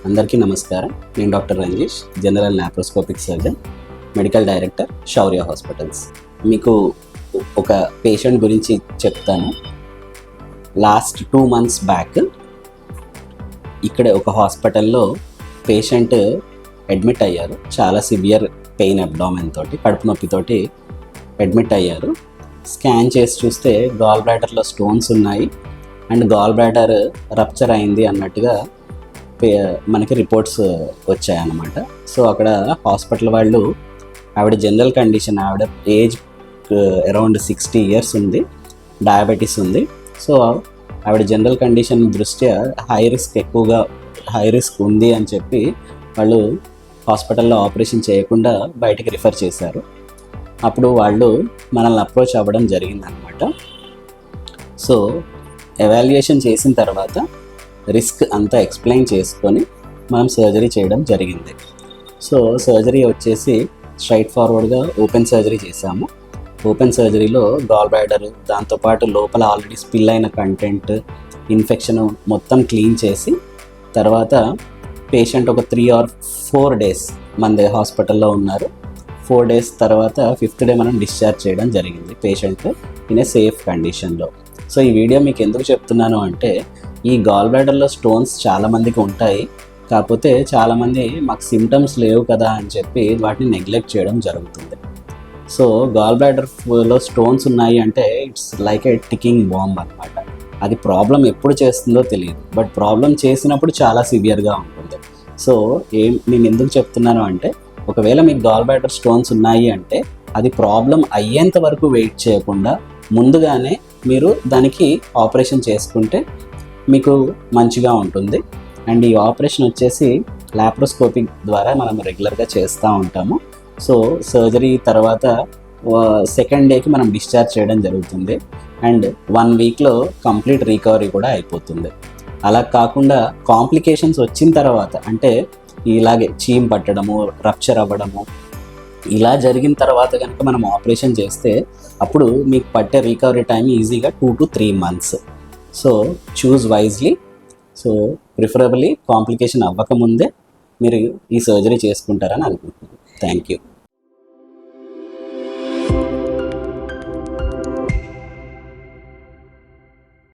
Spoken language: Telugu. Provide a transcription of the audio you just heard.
అందరికీ నమస్కారం. నేను doctor Ranjesh, general laparoscopic surgeon, medical director, Shaurya hospitals. మీకు ఒక పేషెంట్ గురించి చెప్తాను. లాస్ట్ 2 months బ్యాక్ ఇక్కడ ఒక హాస్పిటల్లో పేషెంట్ అడ్మిట్ అయ్యారు. చాలా సివియర్ పెయిన్ అబ్డామెన్ తోటి, కడుపు నొప్పితోటి అడ్మిట్ అయ్యారు. స్కాన్ చేసి చూస్తే గాల్ బ్లాడర్లో స్టోన్స్ ఉన్నాయి అండ్ గాల్ బ్లాడర్ రప్చర్ అయింది అన్నట్టుగా మనకి రిపోర్ట్స్ వచ్చాయన్నమాట. సో అక్కడ హాస్పిటల్ వాళ్ళు ఆవిడ జనరల్ కండిషన్, ఆవిడ ఏజ్ అరౌండ్ 60 years ఉంది, డయాబెటీస్ ఉంది. సో ఆవిడ జనరల్ కండిషన్ దృష్ట్యా హై రిస్క్ ఉంది అని చెప్పి వాళ్ళు హాస్పిటల్లో ఆపరేషన్ చేయకుండా బయటికి రిఫర్ చేశారు. అప్పుడు వాళ్ళు మనల్ని అప్రోచ్ అవ్వడం జరిగిందనమాట. సో ఎవాల్యుయేషన్ చేసిన తర్వాత రిస్క్ అంతా ఎక్స్ప్లెయిన్ చేసుకొని మనం సర్జరీ చేయడం జరిగింది. సో సర్జరీ వచ్చేసి స్ట్రైట్ ఫార్వర్డ్గా ఓపెన్ సర్జరీ చేసాము. ఓపెన్ సర్జరీలో గాల్ బ్లాడర్, దాంతోపాటు లోపల ఆల్రెడీ స్పిల్ అయిన కంటెంట్, ఇన్ఫెక్షన్ మొత్తం క్లీన్ చేసి తర్వాత పేషెంట్ ఒక 3 or 4 days మన హాస్పిటల్లో ఉన్నారు. 4 days తర్వాత 5th day మనం డిశ్చార్జ్ చేయడం జరిగింది పేషెంట్ ఇన్ ఏ సేఫ్ కండిషన్లో. సో ఈ వీడియో మీకు ఎందుకు చెప్తున్నాను అంటే, ఈ గాల్ బ్లాడర్లో స్టోన్స్ చాలామందికి ఉంటాయి, కాకపోతే చాలామంది మాకు సిమ్టమ్స్ లేవు కదా అని చెప్పి వాటిని నెగ్లెక్ట్ చేయడం జరుగుతుంది. సో గాల్ బ్లాడర్లో స్టోన్స్ ఉన్నాయి అంటే it's like A ticking bomb అనమాట. అది ప్రాబ్లం ఎప్పుడు చేస్తుందో తెలియదు, బట్ ప్రాబ్లం చేసినప్పుడు చాలా సివియర్గా ఉంటుంది. సో నేను ఎందుకు చెప్తున్నాను అంటే, ఒకవేళ మీకు గాల్ బ్లాడర్ స్టోన్స్ ఉన్నాయి అంటే అది ప్రాబ్లం అయ్యేంత వరకు వెయిట్ చేయకుండా ముందుగానే మీరు దానికి ఆపరేషన్ చేసుకుంటే మీకు మంచిగా ఉంటుంది. అండ్ ఈ ఆపరేషన్ వచ్చేసి లాప్రోస్కోపిక్ ద్వారా మనం రెగ్యులర్గా చేస్తూ ఉంటాము. సో సర్జరీ తర్వాత 2nd day మనం డిశ్చార్జ్ చేయడం జరుగుతుంది అండ్ 1 weekలో కంప్లీట్ రికవరీ కూడా అయిపోతుంది. అలా కాకుండా కాంప్లికేషన్స్ వచ్చిన తర్వాత, అంటే ఇలాగే చీమ్ పట్టడము, రప్చర్ అవ్వడము, ఇలా జరిగిన తర్వాత కనుక మనం ఆపరేషన్ చేస్తే అప్పుడు మీకు పట్టే రికవరీ టైం ఈజీగా 2 to 3 months. So choose wisely. So preferably complication అవ్వకముందే మీరు ఈ సర్జరీ చేసుకుంటారని అనుకుంటున్నాను. Thank you.